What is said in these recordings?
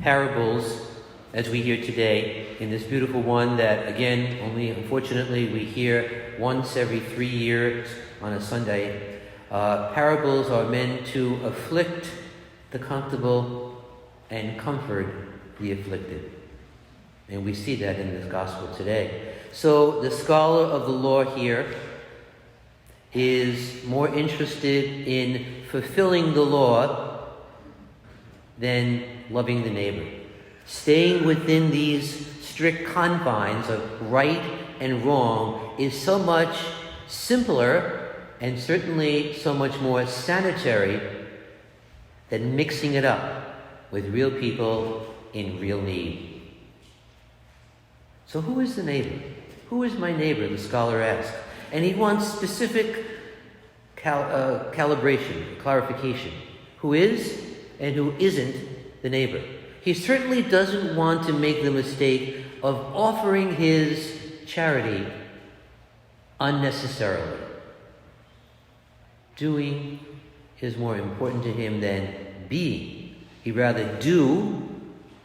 parables as we hear today in this beautiful one that, again, only unfortunately we hear once every 3 years on a Sunday. Parables are meant to afflict the comfortable and comfort the afflicted. And we see that in this gospel today. So the scholar of the law here is more interested in fulfilling the law than loving the neighbor. Staying within these strict confines of right and wrong is so much simpler and certainly so much more sanitary than mixing it up with real people in real need. So who is the neighbor? Who is my neighbor? The scholar asks. And he wants specific calibration, clarification. Who is and who isn't the neighbor? He certainly doesn't want to make the mistake of offering his charity unnecessarily. Doing is more important to him than being. He'd rather do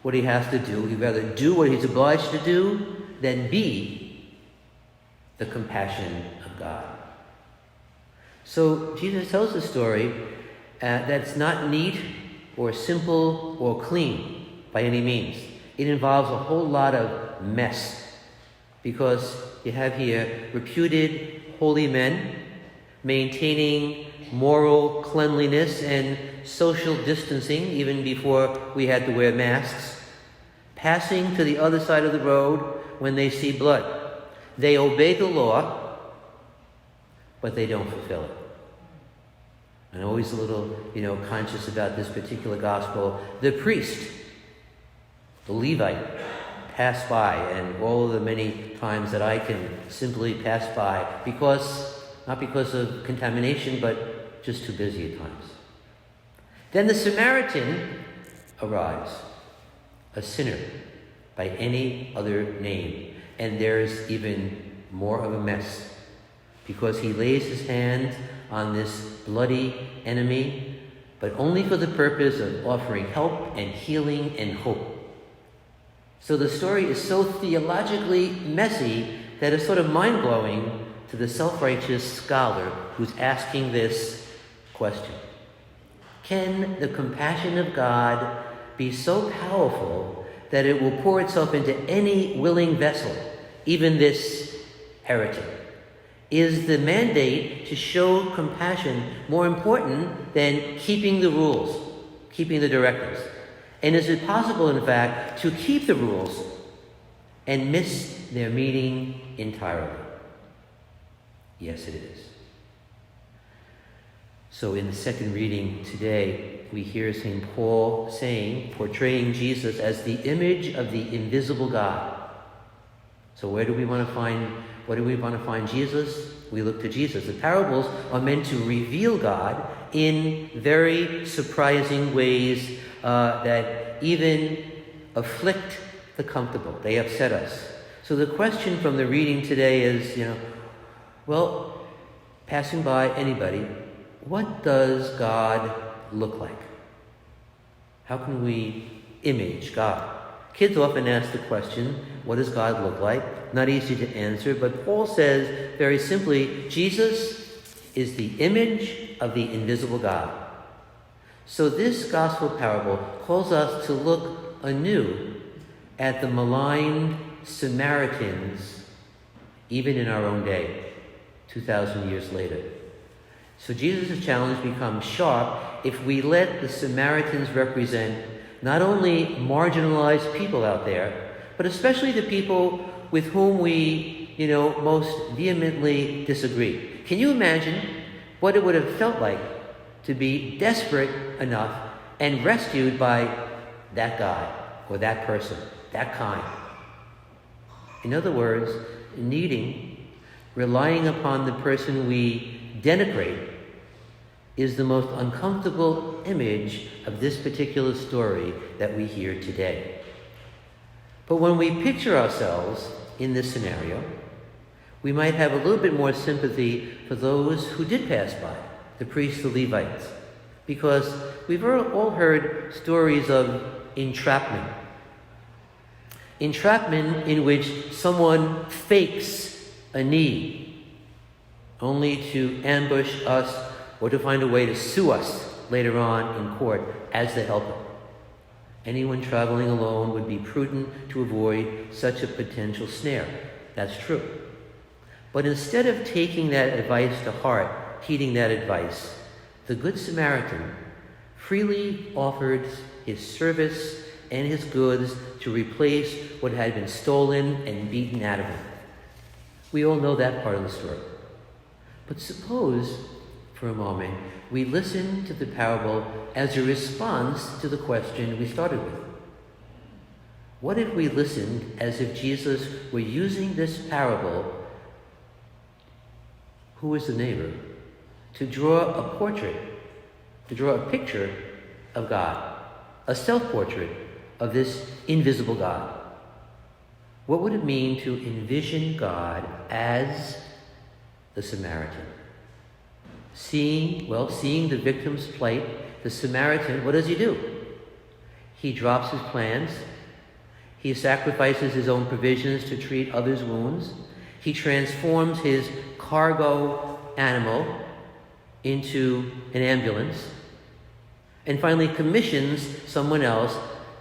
what he has to do. He'd rather do what he's obliged to do than be the compassion of God. So Jesus tells a story that's not neat or simple or clean by any means. It involves a whole lot of mess because you have here reputed holy men maintaining moral cleanliness and social distancing even before we had to wear masks, passing to the other side of the road when they see blood. They obey the law, but they don't fulfill it. I'm always a little, conscious about this particular gospel. The priest, the Levite, pass by, and all of the many times that I can simply pass by not because of contamination, but just too busy at times. Then the Samaritan arrives, a sinner by any other name, and there's even more of a mess because he lays his hand on this bloody enemy, but only for the purpose of offering help and healing and hope. So the story is so theologically messy that it's sort of mind-blowing to the self-righteous scholar who's asking this question. Can the compassion of God be so powerful that it will pour itself into any willing vessel, even this heretic? Is the mandate to show compassion more important than keeping the rules, keeping the directives? And is it possible, in fact, to keep the rules and miss their meaning entirely? Yes, it is. So in the second reading today, we hear St. Paul portraying Jesus as the image of the invisible God. So what do we want to find Jesus? We look to Jesus. The parables are meant to reveal God in very surprising ways that even afflict the comfortable. They upset us. So the question from the reading today is, passing by anybody, what does God look like? How can we image God? Kids often ask the question, what does God look like? Not easy to answer, but Paul says very simply, Jesus is the image of the invisible God. So this gospel parable calls us to look anew at the maligned Samaritans, even in our own day, 2,000 years later. So Jesus' challenge becomes sharp if we let the Samaritans represent not only marginalized people out there, but especially the people with whom we, most vehemently disagree. Can you imagine what it would have felt like to be desperate enough and rescued by that guy or that person, that kind? In other words, relying upon the person we denigrate is the most uncomfortable image of this particular story that we hear today. But when we picture ourselves in this scenario, we might have a little bit more sympathy for those who did pass by, the priests, the Levites, because we've all heard stories of entrapment. Entrapment in which someone fakes a need only to ambush us or to find a way to sue us later on in court as the helper. Anyone traveling alone would be prudent to avoid such a potential snare. That's true. But instead of taking that advice to heart, heeding that advice, the Good Samaritan freely offered his service and his goods to replace what had been stolen and beaten out of him. We all know that part of the story. But suppose, for a moment, we listen to the parable as a response to the question we started with. What if we listened as if Jesus were using this parable, who is the neighbor, to draw a portrait, to draw a picture of God, a self-portrait of this invisible God? What would it mean to envision God as the Samaritan? Seeing the victim's plight, the Samaritan, what does he do? He drops his plans. He sacrifices his own provisions to treat others' wounds. He transforms his cargo animal into an ambulance. And finally commissions someone else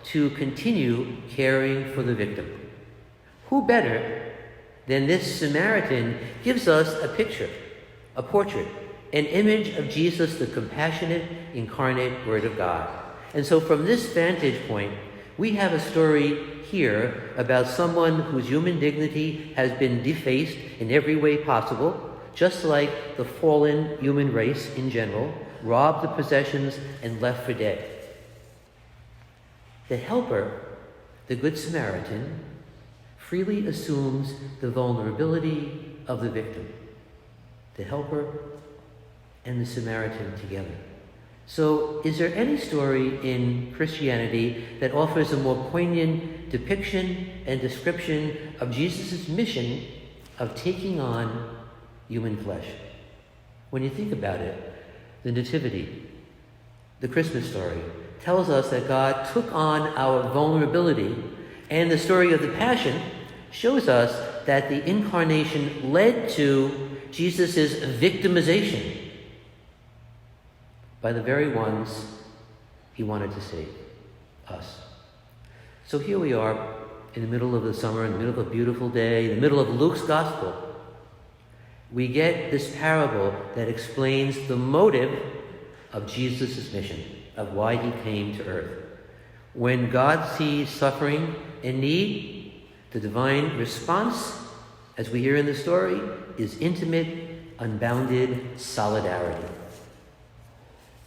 to continue caring for the victim. Who better than this Samaritan gives us a picture, a portrait, an image of Jesus, the compassionate, incarnate Word of God. And so from this vantage point, we have a story here about someone whose human dignity has been defaced in every way possible, just like the fallen human race in general, robbed the possessions and left for dead. The helper, the Good Samaritan, freely assumes the vulnerability of the victim. The helper and the Samaritan together. So, is there any story in Christianity that offers a more poignant depiction and description of Jesus' mission of taking on human flesh? When you think about it, the Nativity, the Christmas story, tells us that God took on our vulnerability, and the story of the Passion shows us that the Incarnation led to Jesus' victimization by the very ones he wanted to save, us. So here we are in the middle of the summer, in the middle of a beautiful day, in the middle of Luke's Gospel. We get this parable that explains the motive of Jesus' mission, of why he came to earth. When God sees suffering and need, the divine response, as we hear in the story, is intimate, unbounded solidarity.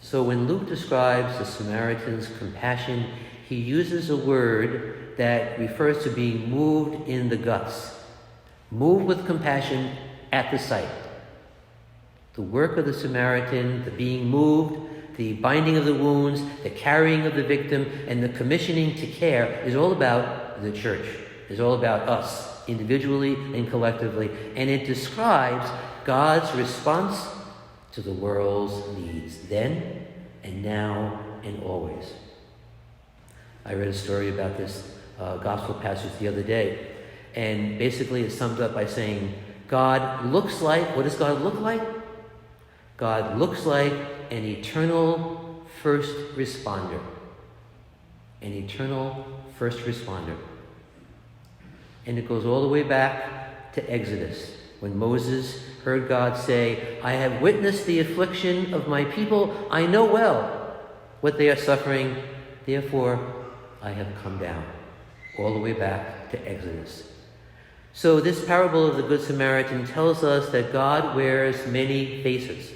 So when Luke describes the Samaritan's compassion, he uses a word that refers to being moved in the guts. Moved with compassion at the sight. The work of the Samaritan, the being moved, the binding of the wounds, the carrying of the victim, and the commissioning to care is all about the church. It's all about us, individually and collectively. And it describes God's response to the world's needs, then and now and always. I read a story about this gospel passage the other day, and basically it's summed up by saying, God looks like, what does God look like? God looks like an eternal first responder. An eternal first responder. And it goes all the way back to Exodus, when Moses heard God say, I have witnessed the affliction of my people. I know well what they are suffering. Therefore, I have come down. All the way back to Exodus. So this parable of the Good Samaritan tells us that God wears many faces.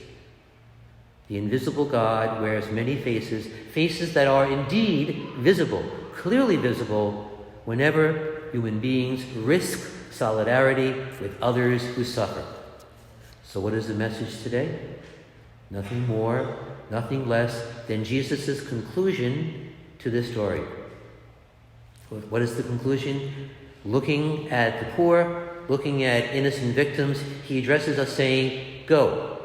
The invisible God wears many faces, faces that are indeed visible, clearly visible, whenever human beings risk solidarity with others who suffer. So what is the message today? Nothing more, nothing less than Jesus' conclusion to this story. What is the conclusion? Looking at the poor, looking at innocent victims, he addresses us saying, go.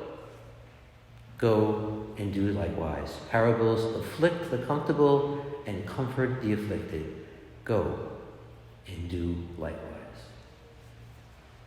Go and do likewise. Parables afflict the comfortable and comfort the afflicted. Go and do likewise.